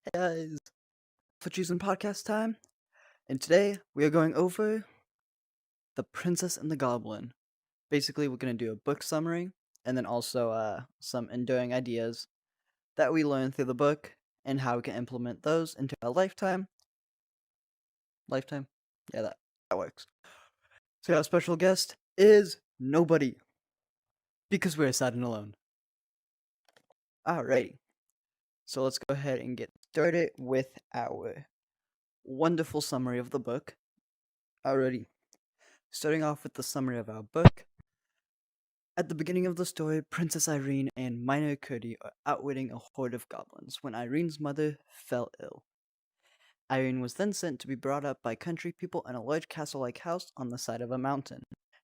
Hey guys, for choosing podcast time, and today we are going over The Princess and the Goblin. Basically, we're going to do a book summary and then also some enduring ideas that we learned through the book and how we can implement those into our lifetime. Lifetime? Yeah, that works. So, our special guest is nobody because we're sad and alone. Alrighty, so let's go ahead and get started with our wonderful summary of the book. Alrighty. Starting off with the summary of our book. At the beginning of the story, Princess Irene and Minor Curdie are outwitting a horde of goblins when Irene's mother fell ill. Irene was then sent to be brought up by country people in a large castle-like house on the side of a mountain.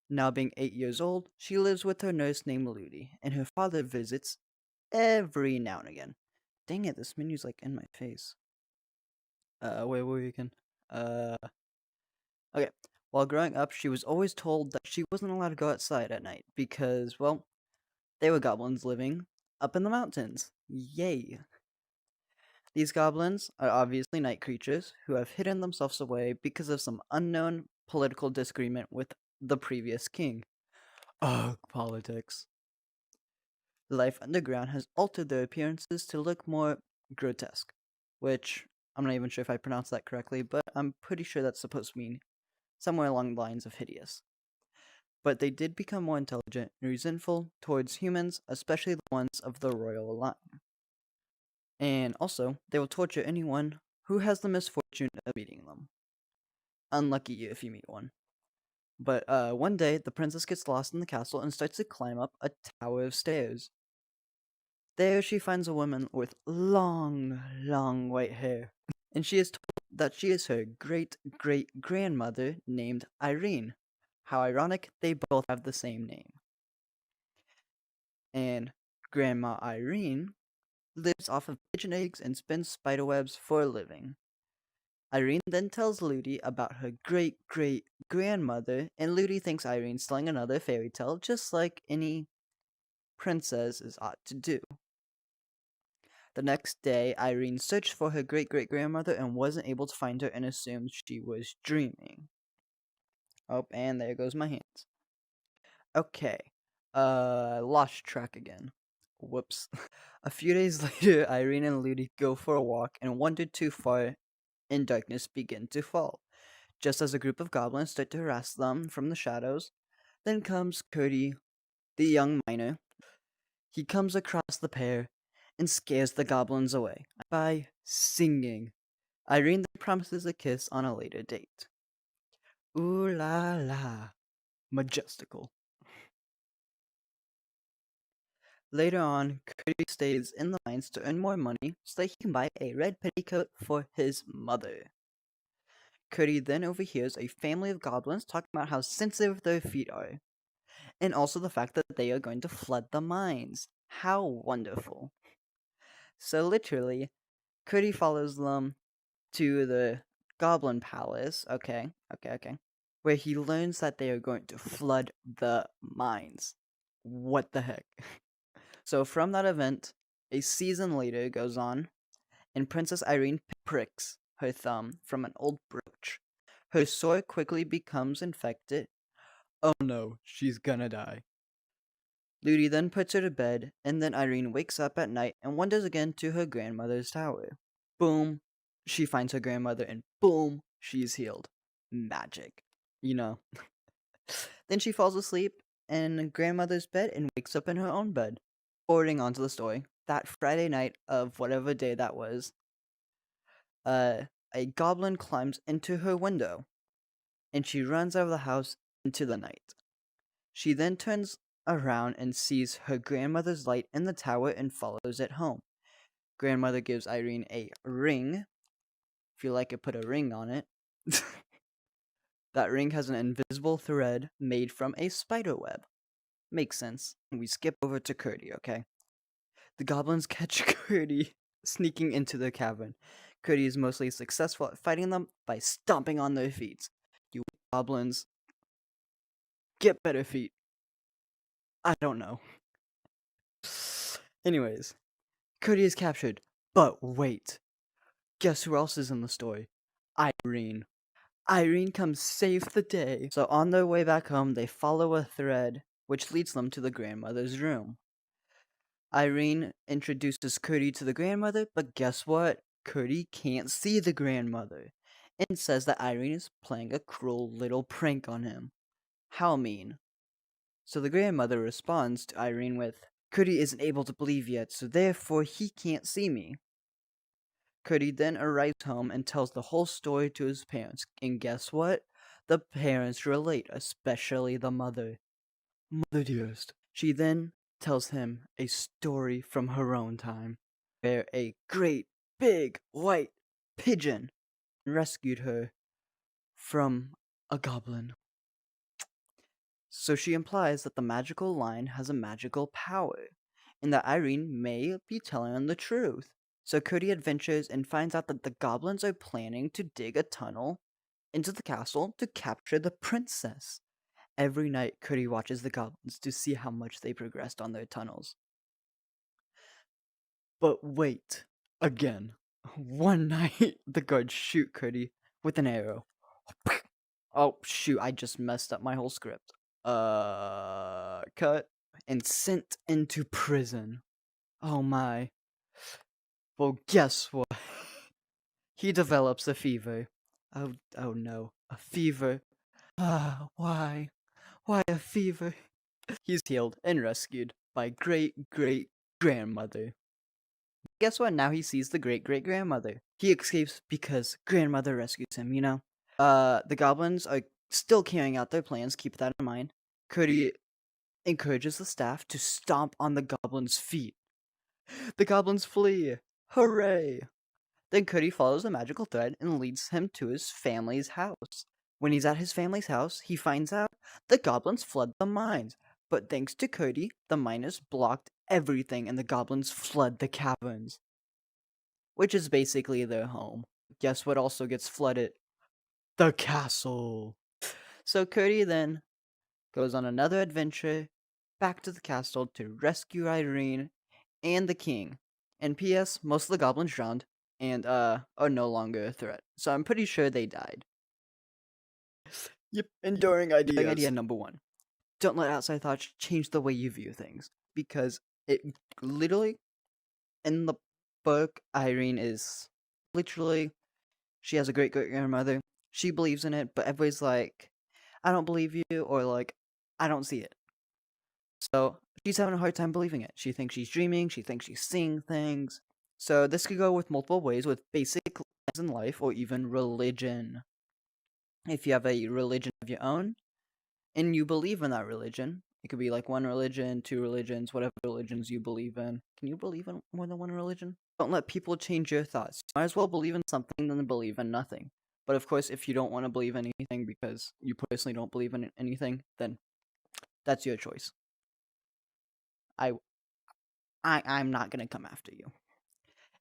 Now being 8 years old, she lives with her nurse named Ludi, and her father visits every now and again. Dang it, this menu's like in my face. Where were we again? Okay. While growing up, she was always told that she wasn't allowed to go outside at night because, well, they were goblins living up in the mountains. Yay. These goblins are obviously night creatures who have hidden themselves away because of some unknown political disagreement with the previous king. Ugh, politics. Life underground has altered their appearances to look more grotesque, which I'm not even sure if I pronounced that correctly, but I'm pretty sure that's supposed to mean somewhere along the lines of hideous. But they did become more intelligent and resentful towards humans, especially the ones of the royal line. And also, they will torture anyone who has the misfortune of meeting them. Unlucky you if you meet one. But one day, the princess gets lost in the castle and starts to climb up a tower of stairs. There, she finds a woman with long, long white hair, and she is told that she is her great-great-grandmother named Irene. How ironic, they both have the same name. And Grandma Irene lives off of pigeon eggs and spins spiderwebs for a living. Irene then tells Ludi about her great-great-grandmother, and Ludi thinks Irene's telling another fairy tale, just like any princesses ought to do. The next day, Irene searched for her great-great-grandmother and wasn't able to find her and assumed she was dreaming. Oh, and there goes my hands. Okay, lost track again. Whoops. A few days later, Irene and Ludi go for a walk and wander too far and darkness begin to fall. Just as a group of goblins start to harass them from the shadows, then comes Curdie, the young miner. He comes across the pair and scares the goblins away by singing. Irene then promises a kiss on a later date. Ooh la la, majestical. Later on, Curdie stays in the mines to earn more money so that he can buy a red petticoat for his mother. Curdie then overhears a family of goblins talking about how sensitive their feet are, and also the fact that they are going to flood the mines. How wonderful. So literally, Curdie follows them to the Goblin Palace, okay, where he learns that they are going to flood the mines. What the heck? So from that event, a season later goes on, and Princess Irene pricks her thumb from an old brooch. Her sword quickly becomes infected. Oh no, she's gonna die. Ludi then puts her to bed, and then Irene wakes up at night and wanders again to her grandmother's tower. Boom, she finds her grandmother, and boom, she's healed. Magic. You know. Then she falls asleep in grandmother's bed and wakes up in her own bed. Forwarding onto the story, that Friday night of whatever day that was, a goblin climbs into her window, and she runs out of the house into the night. She then turns around and sees her grandmother's light in the tower and follows it home. Grandmother gives Irene a ring. If you like it, put a ring on it. That ring has an invisible thread made from a spider web. Makes sense. We skip over to Curdie, okay? The goblins catch Curdie sneaking into the cavern. Curdie is mostly successful at fighting them by stomping on their feet. You goblins, get better feet. I don't know. Anyways, Curdie is captured. But wait. guess who else is in the story? Irene. Irene comes save the day. So on their way back home, they follow a thread which leads them to the grandmother's room. Irene introduces Cody to the grandmother, but guess what? Cody can't see the grandmother and says that Irene is playing a cruel little prank on him. How mean. So the grandmother responds to Irene with, Cody isn't able to believe yet, so therefore he can't see me. Cody then arrives home and tells the whole story to his parents, and guess what? The parents relate, especially the mother. Mother dearest. She then tells him a story from her own time, where a great big white pigeon rescued her from a goblin. So she implies that the magical line has a magical power, and that Irene may be telling him the truth. So Cody adventures and finds out that the goblins are planning to dig a tunnel into the castle to capture the princess. Every night, Cody watches the goblins to see how much they progressed on their tunnels. But wait, again. One night, the guards shoot Cody with an arrow. Oh, shoot, I just messed up my whole script. Cut. And sent into prison. Oh my. Well, guess what? He develops a fever. Oh no, a fever. Why? Why a fever? He's healed and rescued by great-great-grandmother. Guess what? Now he sees the great-great-grandmother. He escapes because grandmother rescues him, you know? The goblins are still carrying out their plans, keep that in mind. Cody encourages the staff to stomp on the goblins' feet. The goblins flee! Hooray! Then Cody follows a magical thread and leads him to his family's house. When he's at his family's house, he finds out the goblins flood the mines. But thanks to Cody, the miners blocked everything and the goblins flood the caverns, which is basically their home. Guess what also gets flooded? The castle. So Cody then goes on another adventure back to the castle to rescue Irene and the king. And P.S. Most of the goblins drowned and are no longer a threat. So I'm pretty sure they died. Yep, enduring ideas. Enduring idea number 1. Don't let outside thoughts change the way you view things. Because it literally, in the book, Irene is literally, she has a great-great-grandmother. She believes in it, but everybody's like, I don't believe you, or like, I don't see it. So she's having a hard time believing it. She thinks she's dreaming, she thinks she's seeing things. So this could go with multiple ways, with basic lessons in life, or even religion. If you have a religion of your own, and you believe in that religion, it could be like one religion, 2 religions, whatever religions you believe in. Can you believe in more than one religion? Don't let people change your thoughts. Might as well believe in something than believe in nothing. But of course, if you don't want to believe in anything because you personally don't believe in anything, then that's your choice. I'm not gonna come after you.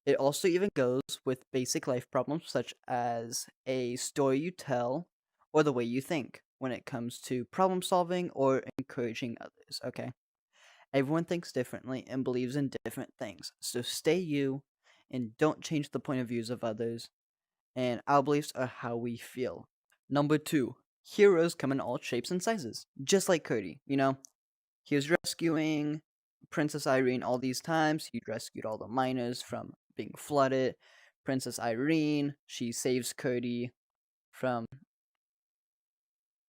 It also even goes with basic life problems such as a story you tell or the way you think when it comes to problem solving or encouraging others, okay? Everyone thinks differently and believes in different things, so stay you and don't change the point of views of others, and our beliefs are how we feel. Number 2, heroes come in all shapes and sizes, just like Cody, you know? He was rescuing Princess Irene all these times. He rescued all the miners from being flooded. Princess Irene, she saves Cody from.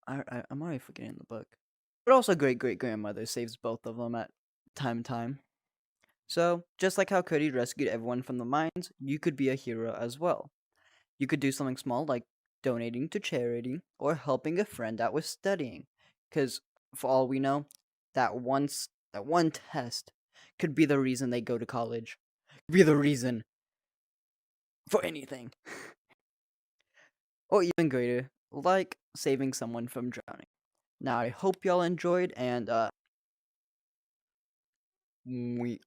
I'm already forgetting the book. But also, great-great-grandmother saves both of them at time. So, just like how Cody rescued everyone from the mines, you could be a hero as well. You could do something small like donating to charity or helping a friend out with studying. Because, for all we know, that one test could be the reason they go to college. Be the reason for anything. Or even greater, like saving someone from drowning. Now, I hope y'all enjoyed, and we